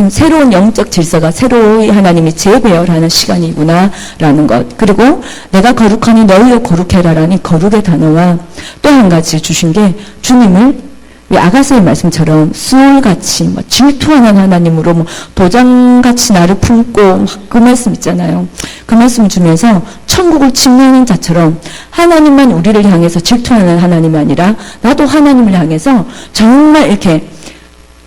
새로운 영적 질서가 새로이 하나님이 재배열하는 시간이구나라는 것. 그리고 내가 거룩하니 너희도 거룩해라라는 거룩의 단어와 또 한 가지 주신 게 주님을 아가서의 말씀처럼 수월같이 질투하는 하나님으로 도장같이 나를 품고 그 말씀 있잖아요. 그 말씀 주면서 천국을 침노하는 자처럼 하나님만 우리를 향해서 질투하는 하나님이 아니라 나도 하나님을 향해서 정말 이렇게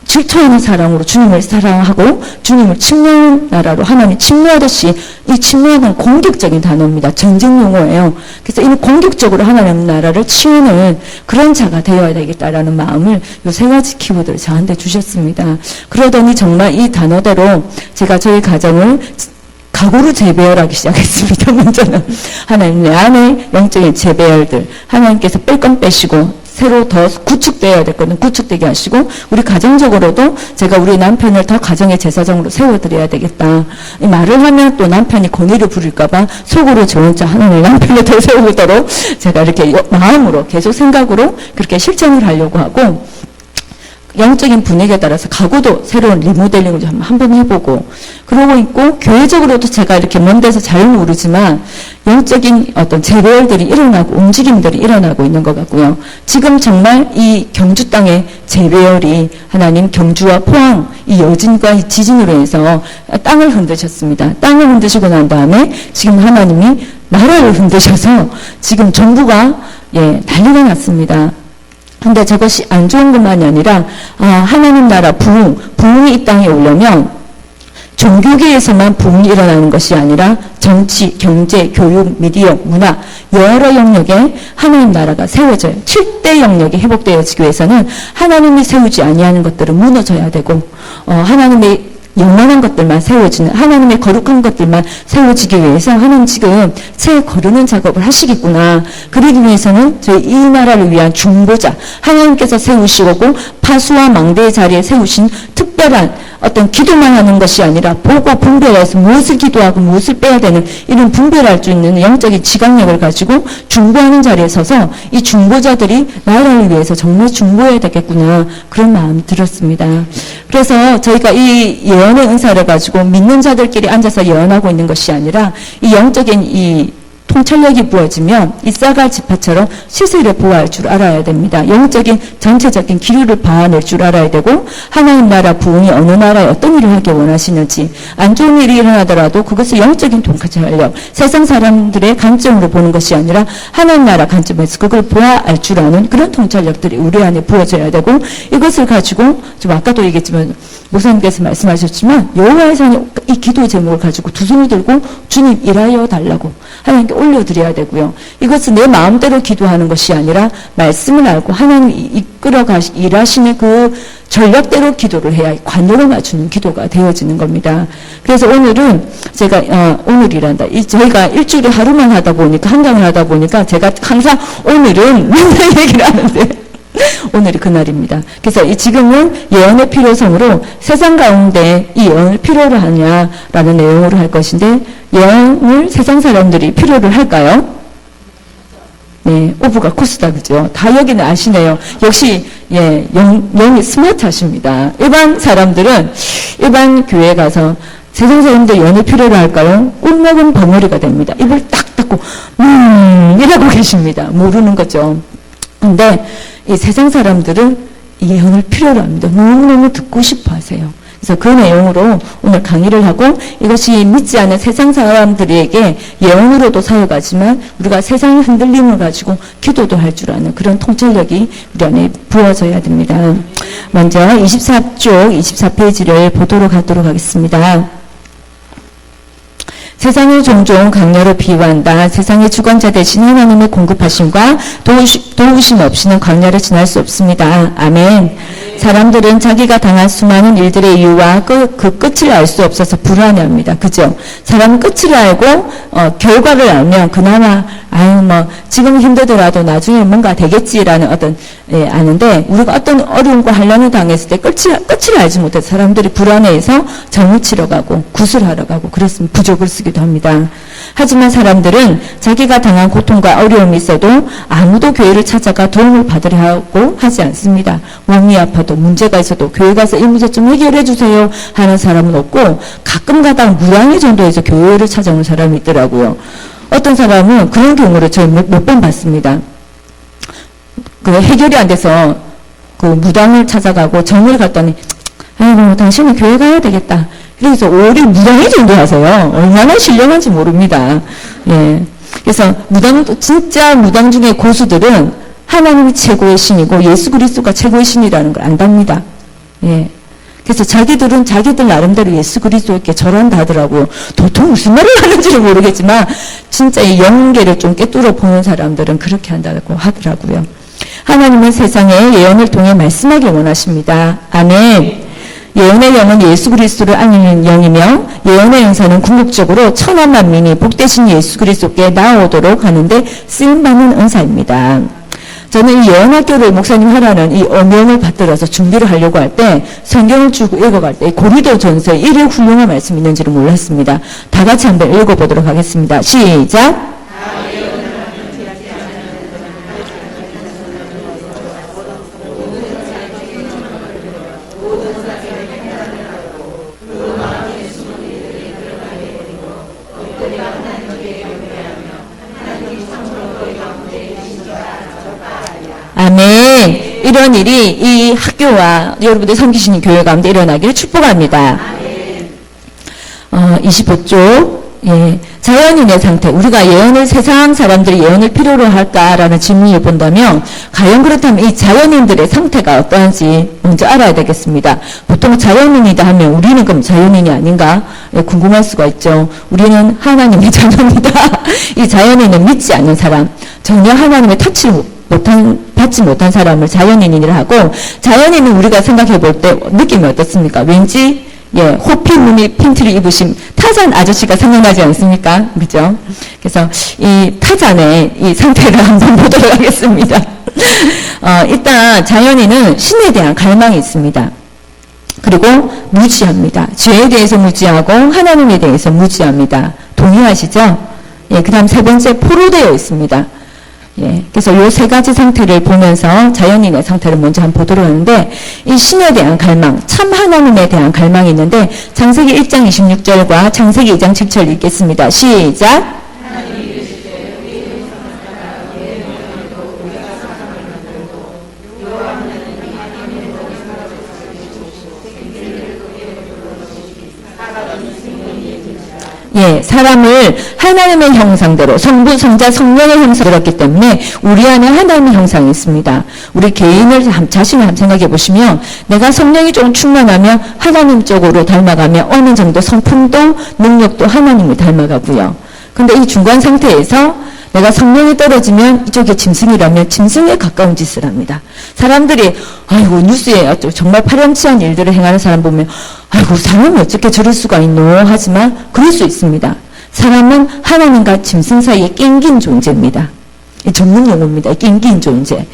질투하는 사랑으로 주님을 사랑하고 주님을 침노하는 나라로 하나님 침노하듯이 이 침노하는 공격적인 단어입니다. 전쟁 용어예요. 그래서 이는 공격적으로 하나님 나라를 치우는 그런 자가 되어야 되겠다라는 마음을 요 세 가지 키워드를 저한테 주셨습니다. 그러더니 정말 이 단어대로 제가 저희 가정을 각오로 재배열하기 시작했습니다. 먼저는 하나님 내 안에 영적인 재배열들 하나님께서 뺄 건 빼시고 새로 더 구축되어야 될 거는 구축되게 하시고 우리 가정적으로도 제가 우리 남편을 더 가정의 제사장으로 세워드려야 되겠다. 이 말을 하면 또 남편이 권위를 부릴까 봐 속으로 저 혼자 하나님 남편을 더 세우도록 제가 이렇게 마음으로 계속 생각으로 그렇게 실천을 하려고 하고 영적인 분위기에 따라서 가구도 새로운 리모델링을 한번 해보고 그러고 있고 교회적으로도 제가 이렇게 먼 데서 잘 모르지만 영적인 어떤 재배열들이 일어나고 움직임들이 일어나고 있는 것 같고요. 지금 정말 이 경주 땅의 재배열이 하나님 경주와 포항 이 여진과 이 지진으로 해서 땅을 흔드셨습니다. 땅을 흔드시고 난 다음에 지금 하나님이 나라를 흔드셔서 지금 정부가 난리가 났습니다. 근데 저것이 안 좋은 것만이 아니라 하나님 나라 부흥이 이 땅에 오려면 종교계에서만 부흥이 일어나는 것이 아니라 정치, 경제, 교육, 미디어, 문화 여러 영역에 하나님 나라가 세워져요. 7대 영역이 회복되어지기 위해서는 하나님이 세우지 아니하는 것들은 무너져야 되고 하나님의 영원한 것들만 세워지는 하나님의 거룩한 것들만 세워지기 위해서 하나님 지금 새 거르는 작업을 하시겠구나. 그러기 위해서는 저희 이 나라를 위한 중보자 하나님께서 세우시고 파수와 망대의 자리에 세우신 특별한 어떤 기도만 하는 것이 아니라 보고 분별해서 무엇을 기도하고 무엇을 빼야 되는 이런 분별할 수 있는 영적인 지각력을 가지고 중보하는 자리에 서서 이 중보자들이 나라를 위해서 정말 중보해야 되겠구나 그런 마음이 들었습니다. 그래서 저희가 이 예언의 은사를 가지고 믿는 자들끼리 앉아서 예언하고 있는 것이 아니라 이 영적인 이 통찰력이 부어지면 이 쌀갈 지파처럼 시세를 보호할 줄 알아야 됩니다. 영적인 전체적인 기류를 봐낼 줄 알아야 되고 하나님 나라 부흥이 어느 나라에 어떤 일을 하길 원하시는지 안 좋은 일이 일어나더라도 그것을 영적인 통찰력 세상 사람들의 관점으로 보는 것이 아니라 하나님 나라 관점에서 그걸 보아알 줄 아는 그런 통찰력들이 우리 안에 부어져야 되고 이것을 가지고 좀 아까도 얘기했지만 목사님께서 말씀하셨지만 여호와의 산에 이 기도 제목을 가지고 두 손을 들고 주님 일하여 달라고 하나님께 올려드려야 되고요. 이것은 내 마음대로 기도하는 것이 아니라 말씀을 알고 하나님이 이끌어 일하시는 그 전략대로 기도를 해야 관여를 맞추는 기도가 되어지는 겁니다. 그래서 오늘은 제가 오늘이란다. 저희가 일주일에 하루만 하다 보니까 한강을 하다 보니까 제가 항상 오늘은 맨날 얘기를 하는데 오늘이 그날입니다. 그래서 지금은 예언의 필요성으로 세상 가운데 이 예언을 필요로 하냐라는 내용으로 할 것인데 예언을 세상 사람들이 필요를 할까요? 네, 오브가 코스다 그죠? 다 여기는 아시네요. 역시 영이 스마트하십니다. 일반 사람들은 일반 교회에 가서 세상 사람들 예언이 필요로 할까요? 꿀먹은 벙어리가 됩니다. 입을 딱 닫고 이러고 계십니다. 모르는 거죠. 근데 이 세상 사람들은 이 예언을 필요로 합니다. 너무너무 듣고 싶어 하세요. 그래서 그 내용으로 오늘 강의를 하고 이것이 믿지 않는 세상 사람들에게 예언으로도 사용하지만 우리가 세상의 흔들림을 가지고 기도도 할 줄 아는 그런 통찰력이 우리 안에 부어져야 됩니다. 먼저 24쪽 24페이지를 보도록 하겠습니다. 세상을 종종 강렬로 비유한다. 세상의 주권자 대신 하나님의 공급하심과 도우심 없이는 광야를 지날 수 없습니다. 아멘. 사람들은 자기가 당한 수많은 일들의 이유와 그 끝을 알 수 없어서 불안해합니다. 그죠? 사람은 끝을 알고 결과를 알면 그나마 지금 힘들더라도 나중에 뭔가 되겠지라는 어떤 아는데 우리가 어떤 어려움과 환난을 당했을 때 끝을 알지 못해서 사람들이 불안해해서 정을 치러 가고 구슬하러 가고 그랬으면 부족을 쓰게 주기도 합니다. 하지만 사람들은 자기가 당한 고통과 어려움이 있어도 아무도 교회를 찾아가 도움을 받으려고 하지 않습니다. 몸이 아파도 문제가 있어도 교회 가서 이 문제 좀 해결해 주세요 하는 사람은 없고, 가끔 가다 무당의 정도에서 교회를 찾아오는 사람이 있더라고요. 어떤 사람은 그런 경우를 저희 몇 번 봤습니다. 그 해결이 안 돼서 그 무당을 찾아가고 정을 갔더니, 아이고 당신은 교회 가야 되겠다. 그래서 오히려 무당의 정도 하세요. 얼마나 신령한지 모릅니다. 예. 그래서 진짜 무당 중에 고수들은 하나님이 최고의 신이고 예수 그리스도가 최고의 신이라는 걸 안답니다. 예. 그래서 자기들은 자기들 나름대로 예수 그리스도에게 절한다 하더라고요. 도통 무슨 말을 하는지는 모르겠지만 진짜 이 영계를 좀 깨뚫어 보는 사람들은 그렇게 한다고 하더라고요. 하나님은 세상에 예언을 통해 말씀하길 원하십니다. 아멘. 예언의 영은 예수 그리스도를 알리는 영이며, 예언의 은사는 궁극적으로 천한 만민이 복되신 예수 그리스도께 나아오도록 하는데 쓰임받는 은사입니다. 저는 이 예언학교를 목사님 하라는 이 어명을 받들어서 준비를 하려고 할 때 성경을 쭉 읽어갈 때 고린도 전서에 이런 훌륭한 말씀이 있는지를 몰랐습니다. 다 같이 한번 읽어보도록 하겠습니다. 시작! 아멘. 이런 일이 이 학교와 여러분들이 섬기시는 교회 가운데 일어나기를 축복합니다. 25쪽. 예. 자연인의 상태. 우리가 예언을, 세상 사람들이 예언을 필요로 할까라는 질문을 본다면, 과연 그렇다면 이 자연인들의 상태가 어떠한지 먼저 알아야 되겠습니다. 보통 자연인이다 하면 우리는 그럼 자연인이 아닌가? 예, 궁금할 수가 있죠. 우리는 하나님의 자녀입니다. 이 자연인은 믿지 않는 사람, 전혀 하나님의 터치를 받지 못한 사람을 자연인이라 하고, 자연인은 우리가 생각해 볼 때 느낌이 어떻습니까? 왠지 호피 무늬 팬티를 입으신 타잔 아저씨가 생각나지 않습니까? 그죠? 그래서 이 타잔의 이 상태를 한번 보도록 하겠습니다. 일단 자연인은 신에 대한 갈망이 있습니다. 그리고 무지합니다. 죄에 대해서 무지하고 하나님에 대해서 무지합니다. 동의하시죠? 예, 그 다음 세 번째 포로되어 있습니다. 예, 그래서 요 세 가지 상태를 보면서 자연인의 상태를 먼저 한번 보도록 하는데, 이 신에 대한 갈망, 참 하나님에 대한 갈망이 있는데, 창세기 1장 26절과 창세기 2장 7절 읽겠습니다. 시작! 예, 사람을 하나님의 형상대로, 성부, 성자, 성령의 형상을 했기 때문에 우리 안에 하나님의 형상이 있습니다. 우리 개인을 자신을 한번 생각해 보시면, 내가 성령이 좀 충만하면 하나님 쪽으로 닮아가며 어느 정도 성품도 능력도 하나님을 닮아가고요. 근데 이 중간 상태에서 내가 성령이 떨어지면 이쪽에 짐승이라면 짐승에 가까운 짓을 합니다. 사람들이 아이고 뉴스에 정말 파렴치한 일들을 행하는 사람 보면 아이고 사람이 어떻게 저럴 수가 있노 하지만 그럴 수 있습니다. 사람은 하나님과 짐승 사이에 낑긴 존재입니다. 이 전문 용어입니다. 낑긴 존재.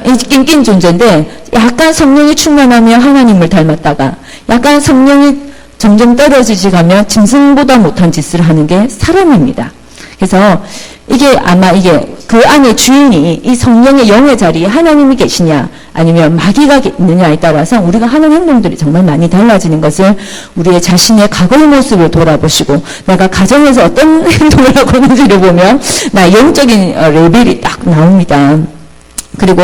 이 낑긴 존재인데, 약간 성령이 충만하며 하나님을 닮았다가 약간 성령이 점점 떨어지지 가며 짐승보다 못한 짓을 하는 게 사람입니다. 그래서 이게 아마 그 안에 주인이 이 성령의 영의 자리에 하나님이 계시냐 아니면 마귀가 있느냐에 따라서 우리가 하는 행동들이 정말 많이 달라지는 것을 우리의 자신의 과거의 모습을 돌아보시고, 내가 가정에서 어떤 행동을 하고 있는지를 보면 나 영적인 레벨이 딱 나옵니다. 그리고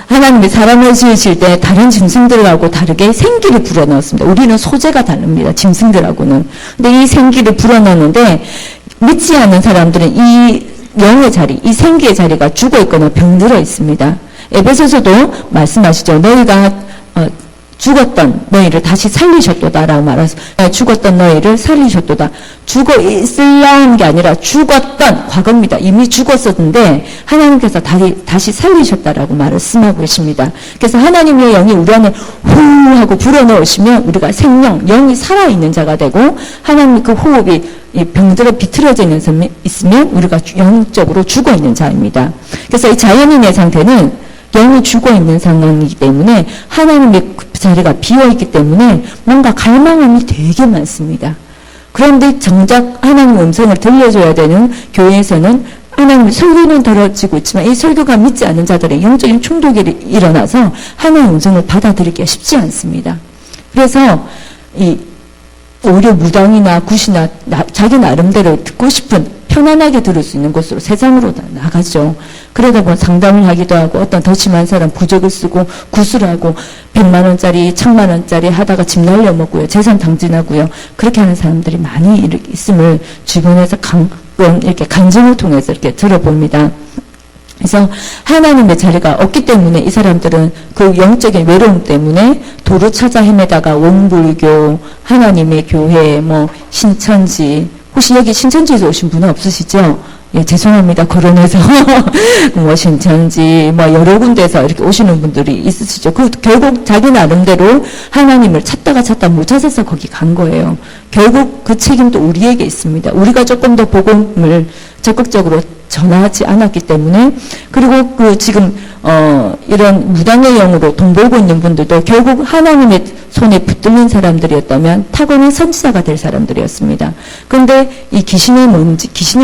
하나님이 사람을 지으실 때 다른 짐승들하고 다르게 생기를 불어넣었습니다. 우리는 소재가 다릅니다. 짐승들하고는. 근데 이 생기를 불어넣는데 믿지 않는 사람들은 이 영의 자리, 이 생기의 자리가 죽어 있거나 병들어 있습니다. 에베소서도 말씀하시죠. 너희가 죽었던 너희를 다시 살리셨도다라고 말해서, 죽었던 너희를 살리셨도다. 죽어 있으려 한 게 아니라 죽었던 과거입니다. 이미 죽었었는데 하나님께서 다시 살리셨다라고 말씀하고 계십니다. 그래서 하나님의 영이 우리 안에 후 하고 불어넣으시면 우리가 생명, 영이 살아있는 자가 되고, 하나님의 그 호흡이 병들어 비틀어져 있으면 우리가 영적으로 죽어 있는 자입니다. 그래서 이 자연인의 상태는 영이 죽어 있는 상황이기 때문에 하나님의 자리가 비어 있기 때문에 뭔가 갈망함이 되게 많습니다. 그런데 정작 하나님 음성을 들려줘야 되는 교회에서는 하나님 설교는 들어지고 있지만 이 설교가 믿지 않는 자들의 영적인 충돌이 일어나서 하나님의 음성을 받아들이기가 쉽지 않습니다. 그래서 오히려 무당이나 굿이나 자기 나름대로 듣고 싶은 편안하게 들을 수 있는 곳으로 세상으로 나가죠. 그러다 보면 상담을 하기도 하고 어떤 더 심한 사람 부적을 쓰고 굿을 하고 100만 원짜리 1000만 원짜리 하다가 집 날려먹고요. 재산 당진하고요. 그렇게 하는 사람들이 많이 있음을 주변에서 가끔 이렇게 간증을 통해서 이렇게 들어봅니다. 그래서 하나님의 자리가 없기 때문에 이 사람들은 그 영적인 외로움 때문에 도로 찾아 헤매다가 원불교, 하나님의 교회, 신천지, 혹시 여기 신천지에서 오신 분은 없으시죠? 예, 죄송합니다. 거론해서. 신천지, 여러 군데에서 이렇게 오시는 분들이 있으시죠. 결국 자기 나름대로 하나님을 찾다 못 찾아서 거기 간 거예요. 결국 그 책임도 우리에게 있습니다. 우리가 조금 더 복음을 적극적으로 전하지 않았기 때문에, 그리고 지금 이런 무당의 영으로 돈 벌고 있는 분들도 결국 하나님의 손에 붙드는 사람들이었다면 타고난 선지자가 될 사람들이었습니다. 그런데 이 귀신이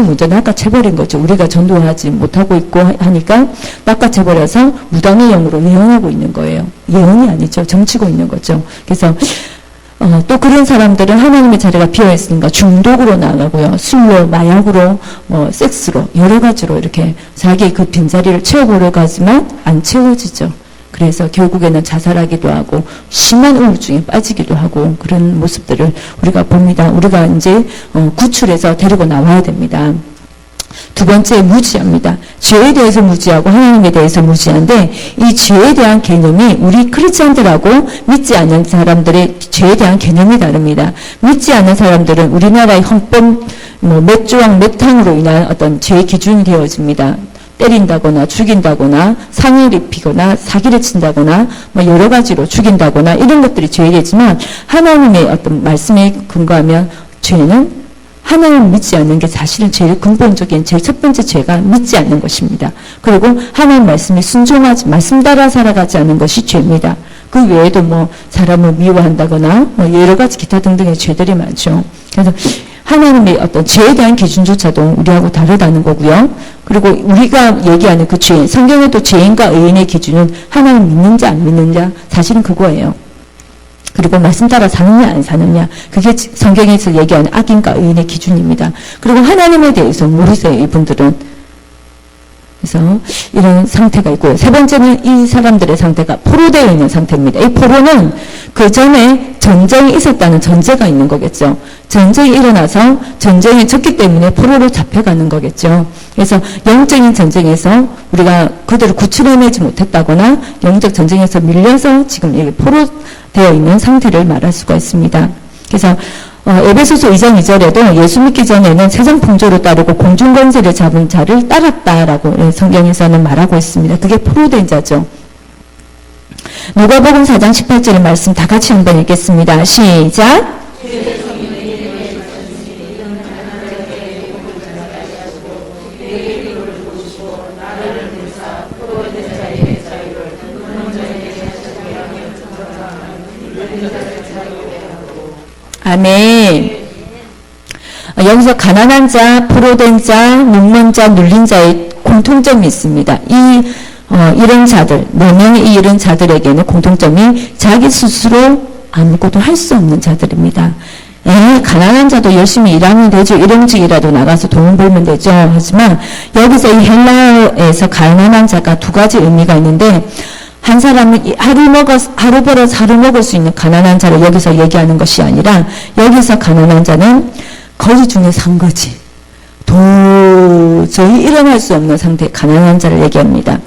먼저 낚아채버린 거죠. 우리가 전도하지 못하고 있고 하니까 낚아채버려서 무당의 영으로 예언하고 있는 거예요. 예언이 아니죠. 점치고 있는 거죠. 그래서 또 그런 사람들은 하나님의 자리가 비어있으니까 중독으로 나가고요. 술로, 마약으로, 섹스로, 여러 가지로 이렇게 자기 그 빈자리를 채워보려고 하지만 안 채워지죠. 그래서 결국에는 자살하기도 하고 심한 우울증에 빠지기도 하고 그런 모습들을 우리가 봅니다. 우리가 이제 구출해서 데리고 나와야 됩니다. 두 번째, 무지합니다. 죄에 대해서 무지하고 하나님에 대해서 무지한데 이 죄에 대한 개념이 우리 크리스찬들하고 믿지 않는 사람들의 죄에 대한 개념이 다릅니다. 믿지 않는 사람들은 우리나라의 헌법 몇 조항 몇 항으로 인한 어떤 죄 기준이 되어집니다. 때린다거나 죽인다거나 상해를 입히거나 사기를 친다거나 여러 가지로 죽인다거나 이런 것들이 죄이겠지만 하나님의 어떤 말씀에 근거하면 죄는 하나님을 믿지 않는 게 사실은 제일 근본적인 제일 첫 번째 죄가 믿지 않는 것입니다. 그리고 하나님 말씀에 순종하지 말씀 따라 살아가지 않는 것이 죄입니다. 그 외에도 사람을 미워한다거나 여러 가지 기타 등등의 죄들이 많죠. 그래서 하나님의 어떤 죄에 대한 기준조차도 우리하고 다르다는 거고요. 그리고 우리가 얘기하는 그 죄, 성경에도 죄인과 의인의 기준은 하나님 믿는지 안 믿는지 사실은 그거예요. 그리고 말씀 따라 사느냐 안 사느냐 그게 성경에서 얘기하는 악인과 의인의 기준입니다. 그리고 하나님에 대해서 모르세요. 이분들은. 그래서 이런 상태가 있고요. 세 번째는 이 사람들의 상태가 포로되어 있는 상태입니다. 이 포로는 그 전에 전쟁이 있었다는 전제가 있는 거겠죠. 전쟁이 일어나서 전쟁에 졌기 때문에 포로로 잡혀가는 거겠죠. 그래서 영적인 전쟁에서 우리가 그대로 구출해내지 못했다거나 영적 전쟁에서 밀려서 지금 여기 포로되어 있는 상태를 말할 수가 있습니다. 그래서 에베소서 2장 2절에도 예수 믿기 전에는 세상 풍조를 따르고 공중 권세를 잡은 자를 따랐다라고 성경에서는 말하고 있습니다. 그게 포로된 자죠. 누가복음 4장 18절의 말씀 다 같이 한번 읽겠습니다. 시작. 아멘. 여기서 가난한 자, 포로된 자, 눈먼 자, 눌린 자의 공통점이 있습니다. 이런 자들, 4명의 이 이런 자들에게는 공통점이 자기 스스로 아무것도 할 수 없는 자들입니다. 가난한 자도 열심히 일하면 되죠. 일용직이라도 나가서 돈 벌면 되죠. 하지만 여기서 이 헬라어에서 가난한 자가 두 가지 의미가 있는데 한 사람은 하루 벌어서 하루 먹을 수 있는 가난한 자를 여기서 얘기하는 것이 아니라 여기서 가난한 자는 거지 중에 산 거지. 도저히 일어날 수 없는 상태의 가난한 자를 얘기합니다.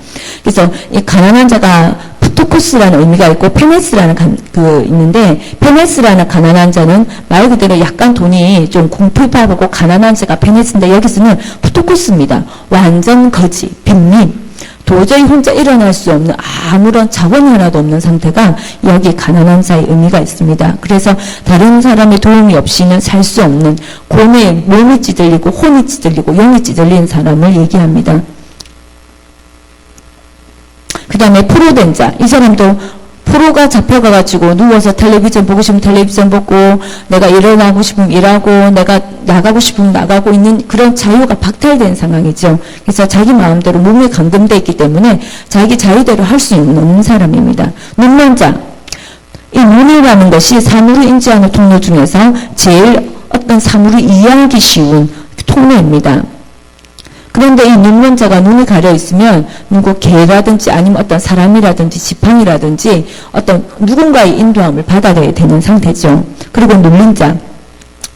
그래서 이 가난한 자가 푸토코스라는 의미가 있고 페네스라는 있는데 페네스라는 가난한 자는 말 그대로 약간 돈이 좀 공풀파하고 가난한 자가 페네스인데 여기서는 푸토코스입니다. 완전 거지, 빈민. 도저히 혼자 일어날 수 없는 아무런 자원이 하나도 없는 상태가 여기 가난한 자의 의미가 있습니다. 그래서 다른 사람의 도움이 없이는 살 수 없는 곤에 몸이 찌들리고 혼이 찌들리고 영이 찌들린 사람을 얘기합니다. 그 다음에 포로된 자, 이 사람도 포로가 잡혀가가지고 누워서 텔레비전 보고 싶으면 텔레비전 보고 내가 일어나고 싶으면 일하고 내가 나가고 싶으면 나가고 있는 그런 자유가 박탈된 상황이죠. 그래서 자기 마음대로 몸에 감금되어 있기 때문에 자기 자유대로 할 수 없는 사람입니다. 눈먼 자. 이 눈이라는 것이 사물을 인지하는 통로 중에서 제일 어떤 사물을 이해하기 쉬운 통로입니다. 그런데 이 눈먼 자가 눈이 가려 있으면 누구 개라든지 아니면 어떤 사람이라든지 지팡이라든지 어떤 누군가의 인도함을 받아야 되는 상태죠. 그리고 눌린 자.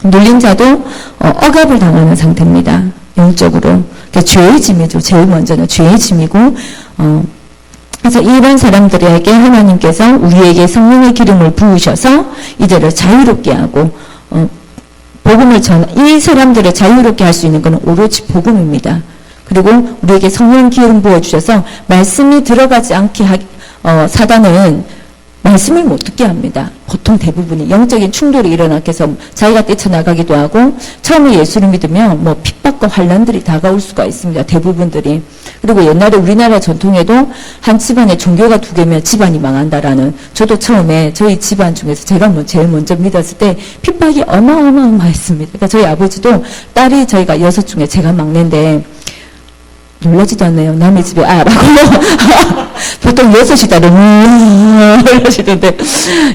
눌린 자도 억압을 당하는 상태입니다. 영적으로. 그러니까 죄의 짐이죠. 제일 먼저는 죄의 짐이고 그래서 이런 사람들에게 하나님께서 우리에게 성령의 기름을 부으셔서 이들을 자유롭게 하고 복음을 이 사람들을 자유롭게 할 수 있는 것은 오로지 복음입니다. 그리고 우리에게 성령 기름 부어주셔서 말씀이 들어가지 않게 사단은 말씀을 못 듣게 합니다. 보통 대부분이 영적인 충돌이 일어나게 해서 자기가 뛰쳐나가기도 하고 처음에 예수를 믿으면 뭐 핍박과 환난들이 다가올 수가 있습니다. 대부분들이. 그리고 옛날에 우리나라 전통에도 한 집안에 종교가 2개면 집안이 망한다라는 저도 처음에 저희 집안 중에서 제가 제일 먼저 믿었을 때 핍박이 어마어마했습니다. 그러니까 저희 아버지도 딸이 저희가 6 중에 제가 막내인데 놀라지도 않네요. 남의 집에 라고 보통 6이다 놀라시던데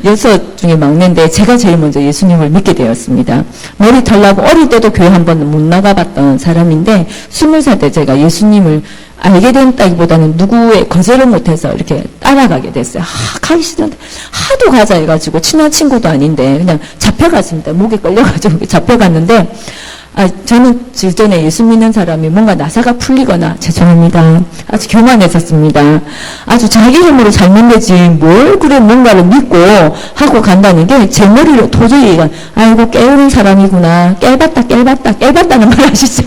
6 중에 막내인데 제가 제일 먼저 예수님을 믿게 되었습니다. 머리 털나고 어릴 때도 교회 한 번은 못 나가봤던 사람인데 20살 때 제가 예수님을 알게 된다기보다는 누구의 거절을 못해서 이렇게 따라가게 됐어요. 가기 싫은데 하도 가자 해가지고 친한 친구도 아닌데 그냥 잡혀갔습니다. 목에 끌려가지고 잡혀갔는데 저는 전에 예수 믿는 사람이 뭔가 나사가 풀리거나 죄송합니다. 아주 교만했었습니다. 아주 자기 힘으로 살면 되지 뭘 그래 뭔가를 믿고 하고 간다는 게 제 머리로 도저히 아이고 깨우는 사람이구나. 깨봤다는 말 아시죠?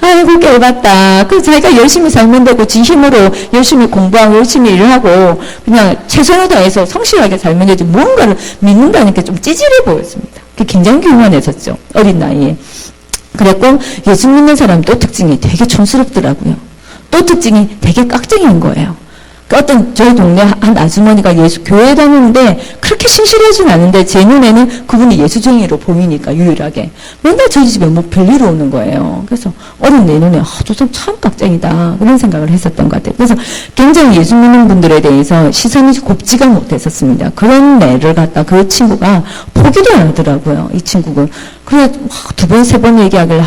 아이고 깨봤다. 그 자기가 열심히 살면 되고 지 힘으로 열심히 공부하고 열심히 일을 하고 그냥 최선을 다해서 성실하게 살면 되지 뭔가를 믿는다는 게 좀 찌질해 보였습니다. 그게 굉장히 교만했었죠. 어린 나이에. 그랬고 예수 믿는 사람 또 특징이 되게 촌스럽더라고요. 또 특징이 되게 깍쟁이인 거예요. 어떤 저희 동네 한 아주머니가 교회 다니는데 그렇게 신실하진 않은데 제 눈에는 그분이 예수쟁이로 보이니까 유일하게 맨날 저희 집에 뭐 별일 오는 거예요. 그래서 어린 내 눈에 저 사람 참 깍쟁이다 그런 생각을 했었던 것 같아요. 그래서 굉장히 예수 믿는 분들에 대해서 시선이 곱지가 못했었습니다. 그런 애를 갖다 그 친구가 포기를 안 하더라고요. 이 친구가. 그래 2번 3번 얘기하길래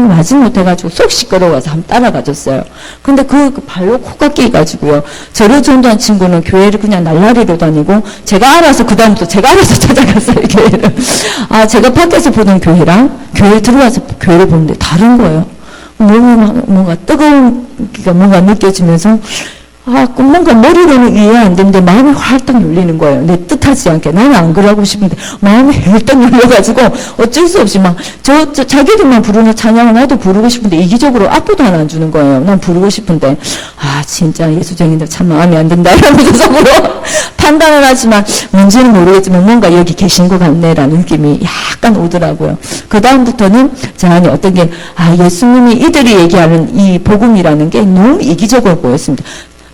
마지 못해가지고 속 시끄러워서 한번 따라가줬어요. 근데 그 발로 코가 끼가지고요. 저를 전도한 친구는 교회를 그냥 날라리로 다니고 제가 알아서 그다음부터 제가 알아서 찾아갔어요. 교회를. 제가 밖에서 보던 교회랑 교회 들어와서 교회를 보는데 다른 거예요. 뭔가 뜨거운 기가 뭔가 느껴지면서 뭔가 머리로는 이해 안 되는데 마음이 활딱 열리는 거예요. 내 뜻하지 않게. 나는 안 그러고 싶은데 마음이 활딱 열려가지고 어쩔 수 없이 자기들만 부르는 찬양을 나도 부르고 싶은데 이기적으로 악보도 하나 안 주는 거예요. 난 부르고 싶은데 진짜 예수쟁이들 참 마음이 안 든다 이러면서 속으로 판단을 하지만 뭔지는 모르겠지만 뭔가 여기 계신 것 같네라는 느낌이 약간 오더라고요. 그 다음부터는 자, 어떤 게 예수님이 이들이 얘기하는 이 복음이라는 게 너무 이기적으로 보였습니다.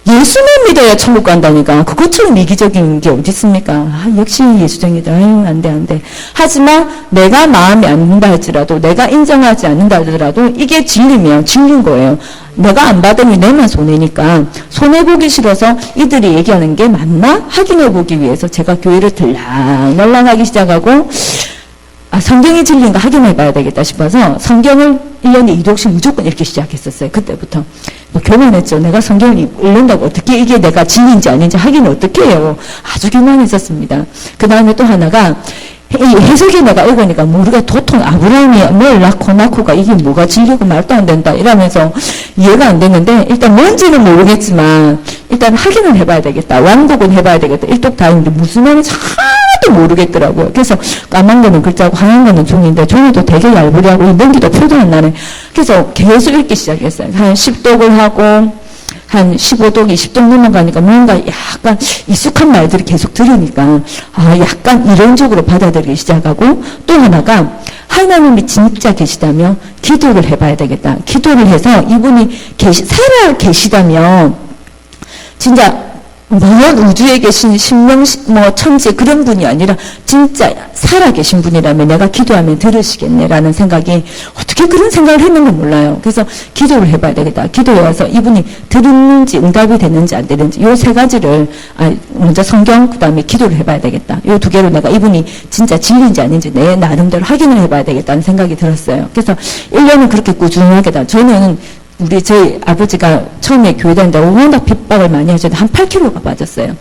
예수만 믿어야 천국 간다니까. 그것처럼 이기적인 게 어디 있습니까? 역시 예수쟁이다. 안 돼. 하지만 내가 마음에 안 든다 할지라도 내가 인정하지 않는다 하더라도 이게 진리면 진리인 거예요. 내가 안 받으면 내만 손해니까 손해보기 싫어서 이들이 얘기하는 게 맞나? 확인해보기 위해서 제가 교회를 들락날락하기 시작하고 성경이 진리인가 확인해봐야 되겠다 싶어서 성경을 1년에 2독씩 무조건 읽기 시작했었어요. 그때부터. 교만했죠. 내가 성경을 읽는다고 어떻게 이게 내가 진리인지 아닌지 확인을 어떻게 해요. 아주 교만했었습니다. 그 다음에 또 하나가 이 해석이 내가 읽으니까 모르게 도통 아브라함이 뭘 낳고가 이게 뭐가 진리고 말도 안 된다 이러면서 이해가 안 됐는데 일단 뭔지는 모르겠지만 일단 확인을 해봐야 되겠다. 완독은 해봐야 되겠다. 일독다인데 무슨 말인지 하나도 모르겠더라고요. 그래서 까만 거는 글자고 하얀 거는 종이인데 종이도 되게 얇으려고 넘기도 표도 안 나네. 그래서 계속 읽기 시작했어요. 한 10독을 하고 한 15독, 20독 넘어가니까 뭔가 약간 익숙한 말들이 계속 들으니까 약간 이론적으로 받아들이기 시작하고 또 하나가 하나님이 진짜 계시다면 기도를 해봐야 되겠다. 기도를 해서 이분이 살아 계시다면 진짜 먼 우주에 계신 신명, 천지 그런 분이 아니라 진짜 살아계신 분이라면 내가 기도하면 들으시겠네라는 생각이 어떻게 그런 생각을 했는지 몰라요. 그래서 기도를 해봐야 되겠다. 기도해 와서 이분이 들었는지 응답이 됐는지 안 되는지 요 세 가지를 먼저 성경 그 다음에 기도를 해봐야 되겠다. 요 두 개로 내가 이분이 진짜 진리인지 아닌지 내 나름대로 확인을 해봐야 되겠다는 생각이 들었어요. 그래서 1년은 그렇게 꾸준하게 저는 저희 아버지가 처음에 교회 다닌다고 워낙 핍박을 많이 하셨는데 한 8kg가 빠졌어요.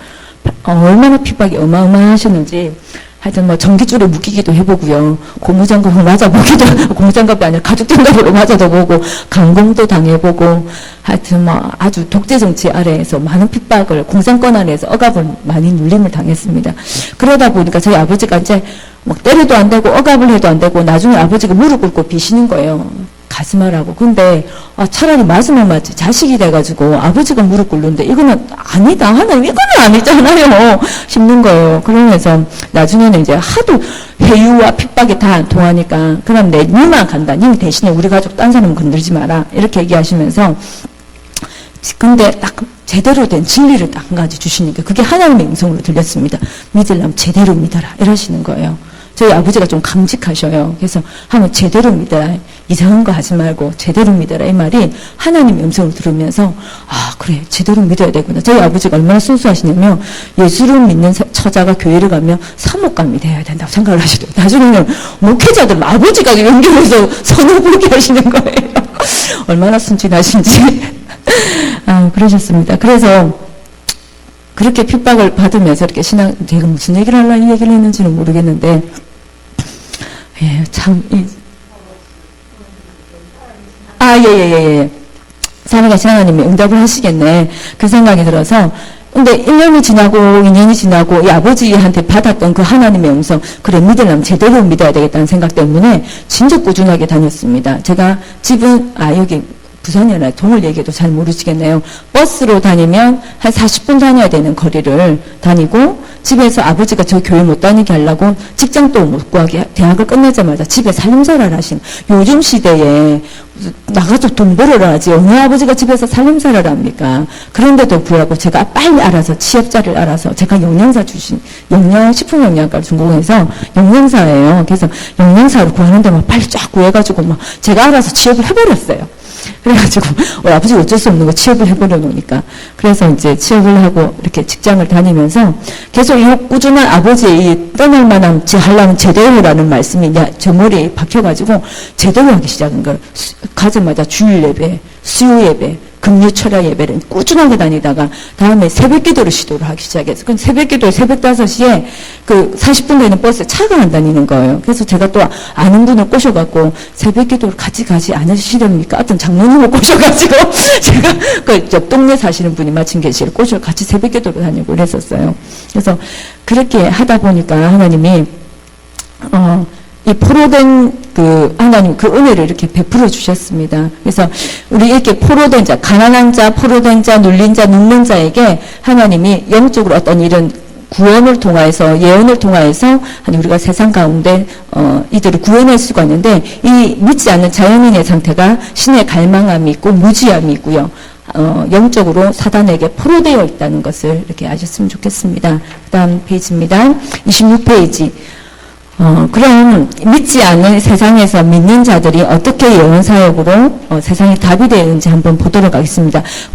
얼마나 핍박이 어마어마하셨는지 하여튼 전기줄에 묶이기도 해보고요. 고무장갑을 맞아보기도, 고무장갑이 아니라 가죽장갑으로 맞아도 보고, 강공도 당해보고, 하여튼 아주 독재 정치 아래에서 많은 핍박을, 공산권 아래에서 억압을 많이 눌림을 당했습니다. 그러다 보니까 저희 아버지가 이제 때려도 안 되고, 억압을 해도 안 되고, 나중에 아버지가 무릎 꿇고 비시는 거예요. 가지 말라고. 근데 차라리 맞으면 맞지. 자식이 돼가지고 아버지가 무릎 꿇는데 이거는 아니다. 하나님 이거는 아니잖아요. 싶는 거예요. 그러면서 나중에는 이제 하도 회유와 핍박이 다 안 통하니까 그럼 니만 간다. 니 대신에 우리 가족 딴 사람 건들지 마라. 이렇게 얘기하시면서 근데 딱 제대로 된 진리를 딱 한 가지 주시니까 그게 하나님의 음성으로 들렸습니다. 믿으려면 제대로 믿어라. 이러시는 거예요. 저희 아버지가 좀 강직하셔요. 그래서 한번 제대로 믿어라. 이상한 거 하지 말고 제대로 믿어라. 이 말이 하나님의 음성을 들으면서 그래 제대로 믿어야 되구나. 저희 아버지가 얼마나 순수하시냐면 예수를 믿는 처자가 교회를 가면 사목감이 돼야 된다고 생각을 하시더라고요. 나중에는 목회자들 아버지가 연결해서 선을 보게 하시는 거예요. 얼마나 순진하신지. 그러셨습니다. 그래서 그렇게 핍박을 받으면서 이렇게 제가 무슨 얘기를 하려고 이 얘기를 했는지는 모르겠는데, 살아계신 하나님이 응답을 하시겠네. 그 생각이 들어서, 근데 1년이 지나고 2년이 지나고 이 아버지한테 받았던 그 하나님의 음성, 그래 믿으려면 제대로 믿어야 되겠다는 생각 때문에 진짜 꾸준하게 다녔습니다. 제가 집은, 여기 부산이나 동을 얘기해도 잘 모르시겠네요. 버스로 다니면 한 40분 다녀야 되는 거리를 다니고 집에서 아버지가 저 교회 못 다니게 하려고 직장도 못 구하게 대학을 끝내자마자 집에 살림살이를 하신 요즘 시대에 나가서 돈 벌어라 하지 어느 아버지가 집에서 살림살이를 합니까? 그런데도 불구하고 제가 빨리 알아서 취업자를 알아서 제가 영양사 출신 식품영양과를 전공해서 영양사예요. 그래서 영양사를 구하는데 빨리 쫙 구해가지고 제가 알아서 취업을 해버렸어요. 그래가지고 아버지 어쩔 수 없는 거 취업을 해버려 놓으니까 그래서 이제 취업을 하고 이렇게 직장을 다니면서 계속 이 꾸준한 아버지의 이 떠날 만한 하려면 제대로라는 말씀이 제 머리에 박혀가지고 제대로 하기 시작한 거예요. 가자마자 주일 예배, 수요 예배, 금요 철야 예배를 꾸준하게 다니다가 다음에 새벽 기도를 시도를 하기 시작했어요. 그럼 새벽 기도에 새벽 5시에 그 40분 되는 버스에 차가 안 다니는 거예요. 그래서 제가 또 아는 분을 꼬셔갖고 새벽 기도를 같이 가지 않으시렵니까? 어떤 장로님을 꼬셔가지고 제가 그 옆 동네 사시는 분이 마침 계시를 꼬셔 같이 새벽 기도를 다니고 그랬었어요. 그래서 그렇게 하다 보니까 하나님이 이 포로된 하나님 그 은혜를 이렇게 베풀어 주셨습니다. 그래서 우리 이렇게 포로된 자, 가난한 자, 포로된 자, 눌린 자, 눕는 자에게 하나님이 영적으로 어떤 이런 구원을 통하여서 예언을 통하여서 우리가 세상 가운데 이들을 구원할 수가 있는데 이 믿지 않는 자연인의 상태가 신의 갈망함이 있고 무지함이 있고요. 영적으로 사단에게 포로되어 있다는 것을 이렇게 아셨으면 좋겠습니다. 그 다음 페이지입니다. 26페이지. 그럼 믿지 않는 세상에서 믿는 자들이 어떻게 예언 사역으로 세상에 답이 되는지 한번 보도록 하겠습니다.